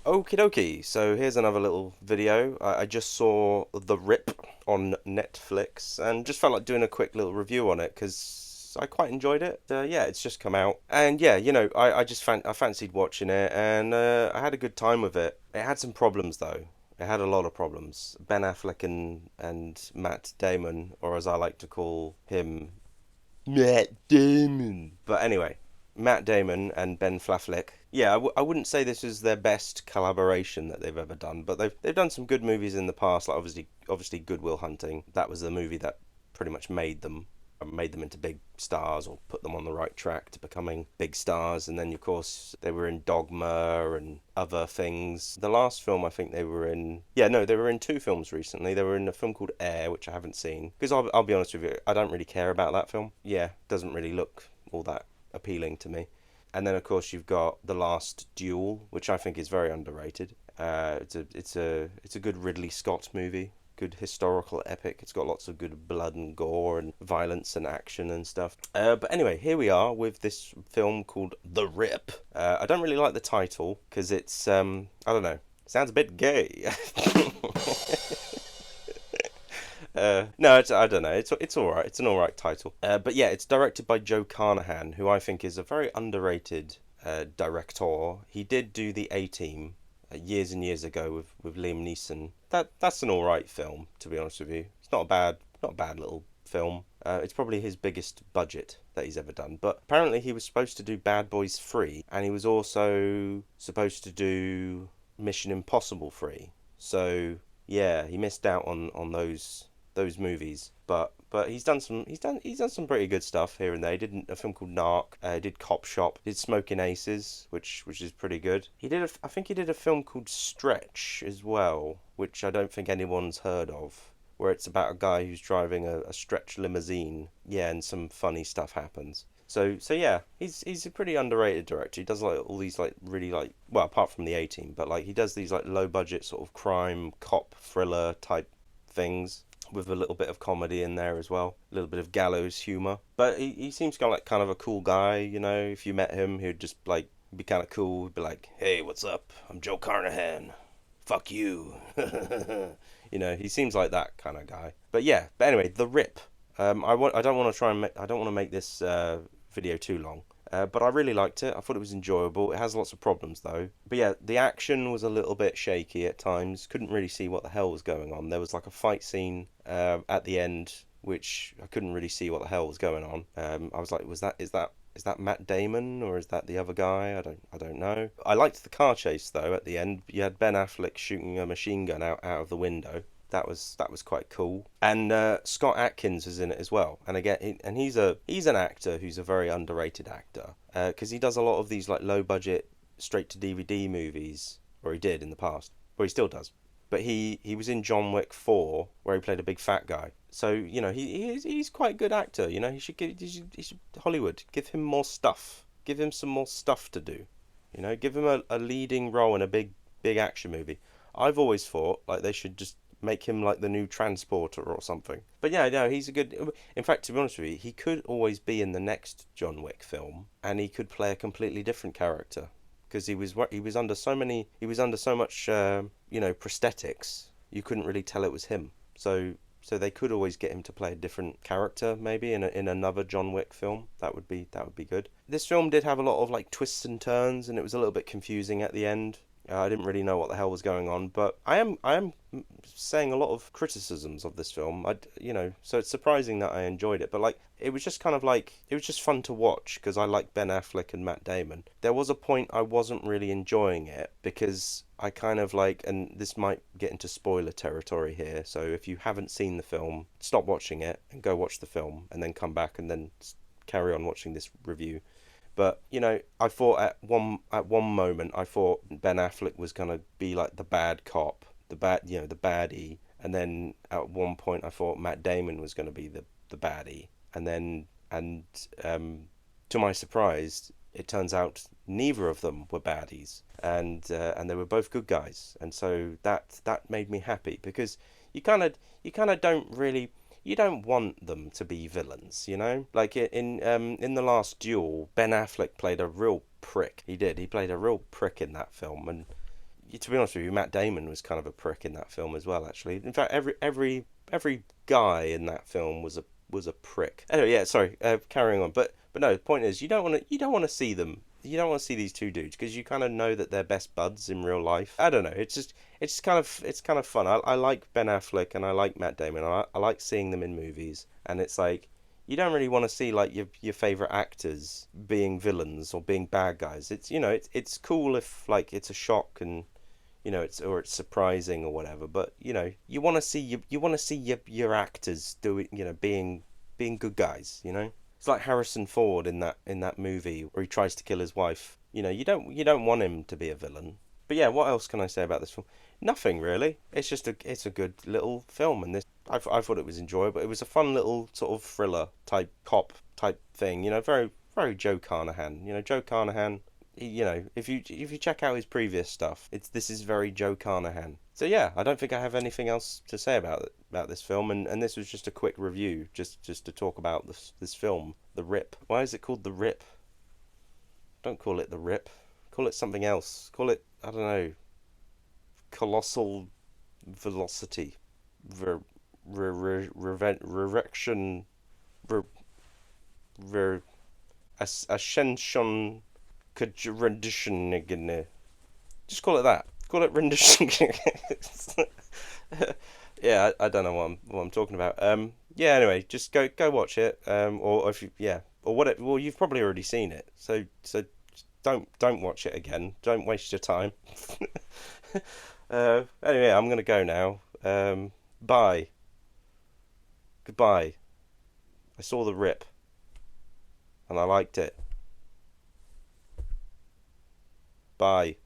Okie dokie. So here's another little video. I just saw The Rip on Netflix and just felt like doing a quick little review on it because I quite enjoyed it. Yeah, it's just come out, and yeah, I just I fancied watching it, and I had a good time with it. It had some problems though. It had a lot of problems. Ben Affleck and Matt Damon, or as I like to call him, Matt Damon. But anyway, Matt Damon and Ben Affleck. Yeah, I wouldn't say this is their best collaboration that they've ever done, but they've done some good movies in the past. Like obviously Good Will Hunting. That was the movie that pretty much made them into big stars or put them on the right track to becoming big stars. And then of course they were in Dogma and other things. The last film I think they were in, yeah, no, they were in two films recently. They were in a film called Air, which I haven't seen because I'll be honest with you, I don't really care about that film. Yeah, doesn't really look all that appealing to me. And then of course you've got The Last Duel, which I think is very underrated. It's a good Ridley Scott movie, good historical epic. It's got lots of good blood and gore and violence and action and stuff. But anyway, here we are with this film called The Rip. I don't really like the title because it's I don't know, sounds a bit gay. No, I don't know. It's all right. It's an all right title. But yeah, it's directed by Joe Carnahan, who I think is a very underrated director. He did do the A Team years and years ago with Liam Neeson. That's an all right film, to be honest with you. It's not a bad little film. It's probably his biggest budget that he's ever done. But apparently, he was supposed to do Bad Boys 3, and he was also supposed to do Mission Impossible 3. So yeah, he missed out on those movies. But he's done some pretty good stuff here and there. He did a film called Narc. Did Cop Shop. Did Smoking Aces, which is pretty good. I think he did a film called Stretch as well, which I don't think anyone's heard of. Where it's about a guy who's driving a stretch limousine. Yeah, and some funny stuff happens. So yeah, he's a pretty underrated director. He does like all these like really like, well, apart from the A Team, but like he does these like low budget sort of crime cop thriller type things with a little bit of comedy in there as well, a little bit of gallows humor. But he seems kind of a cool guy. You know, if you met him, he'd just like be kind of cool. He'd be like, "Hey, what's up? I'm Joe Carnahan. Fuck you." You know, he seems like that kind of guy. But yeah, but anyway, The Rip. I don't want to I don't want to make this video too long. But I really liked it. I thought it was enjoyable. It has lots of problems though. But yeah, the action was a little bit shaky at times. Couldn't really see what the hell was going on. There was like a fight scene at the end, which I couldn't really see what the hell was going on. I was like, is that Matt Damon or is that the other guy? I don't know. I liked the car chase though. At the end, you had Ben Affleck shooting a machine gun out of the window. That was quite cool. And Scott Atkins is in it as well. And again, he's an actor who's a very underrated actor because he does a lot of these like low budget straight to DVD movies, or he did in the past, or he still does. But he was in John Wick 4 where he played a big fat guy. So you know he's quite a good actor. You know he should Hollywood give him more stuff. Give him some more stuff to do. You know, give him a leading role in a big action movie. I've always thought like they should just make him like the new transporter or something. But yeah, no, he's a good. In fact, to be honest with you, he could always be in the next John Wick film, and he could play a completely different character because he was under so much prosthetics. You couldn't really tell it was him. So they could always get him to play a different character, maybe in another John Wick film. That would be good. This film did have a lot of like twists and turns, and it was a little bit confusing at the end. I didn't really know what the hell was going on, but I am saying a lot of criticisms of this film. So it's surprising that I enjoyed it. But like, it was just kind of like it was just fun to watch because I like Ben Affleck and Matt Damon. There was a point I wasn't really enjoying it because I kind of like, and this might get into spoiler territory here. So if you haven't seen the film, stop watching it and go watch the film, and then come back and then carry on watching this review. But you know, I thought at one moment I thought Ben Affleck was gonna be like the bad cop, the baddie, and then at one point I thought Matt Damon was gonna be the baddie, and then to my surprise, it turns out neither of them were baddies, and they were both good guys, and so that made me happy because you kind of don't really you don't want them to be villains, you know? Like in the last duel, Ben Affleck played a real prick. He did. He played a real prick in that film, and to be honest with you, Matt Damon was kind of a prick in that film as well. Actually, in fact, every guy in that film was a prick. Anyway, yeah, sorry, carrying on. But no, the point is, you don't want to see them. You don't want to see these two dudes because you kind of know that they're best buds in real life. I don't know. It's kind of fun. I like Ben Affleck and I like Matt Damon. I like seeing them in movies, and it's like you don't really want to see like your favorite actors being villains or being bad guys. It's it's cool if like it's a shock and it's surprising or whatever. But you want to see you want to see your actors doing being good guys. It's like Harrison Ford in that movie where he tries to kill his wife. You don't want him to be a villain. But yeah, what else can I say about this film? Nothing really. It's a good little film, and I thought it was enjoyable. It was a fun little sort of thriller type cop type thing. Very very Joe Carnahan. Joe Carnahan. If you check out his previous stuff, this is very Joe Carnahan. So yeah, I don't think I have anything else to say about this film, and this was just a quick review, just to talk about this film, The Rip. Why is it called The Rip? Don't call it The Rip. Call it something else. Call it, I don't know, Colossal Velocity, Ver, Rerection, Ver, Ver, Ascension, Rendition. Just call it that. Call it rendition. Yeah, I don't know what I'm talking about. Yeah. Anyway, just go watch it. Or if you or what? Well, you've probably already seen it. So don't watch it again. Don't waste your time. Anyway, I'm gonna go now. Bye. Goodbye. I saw The Rip and I liked it. Bye.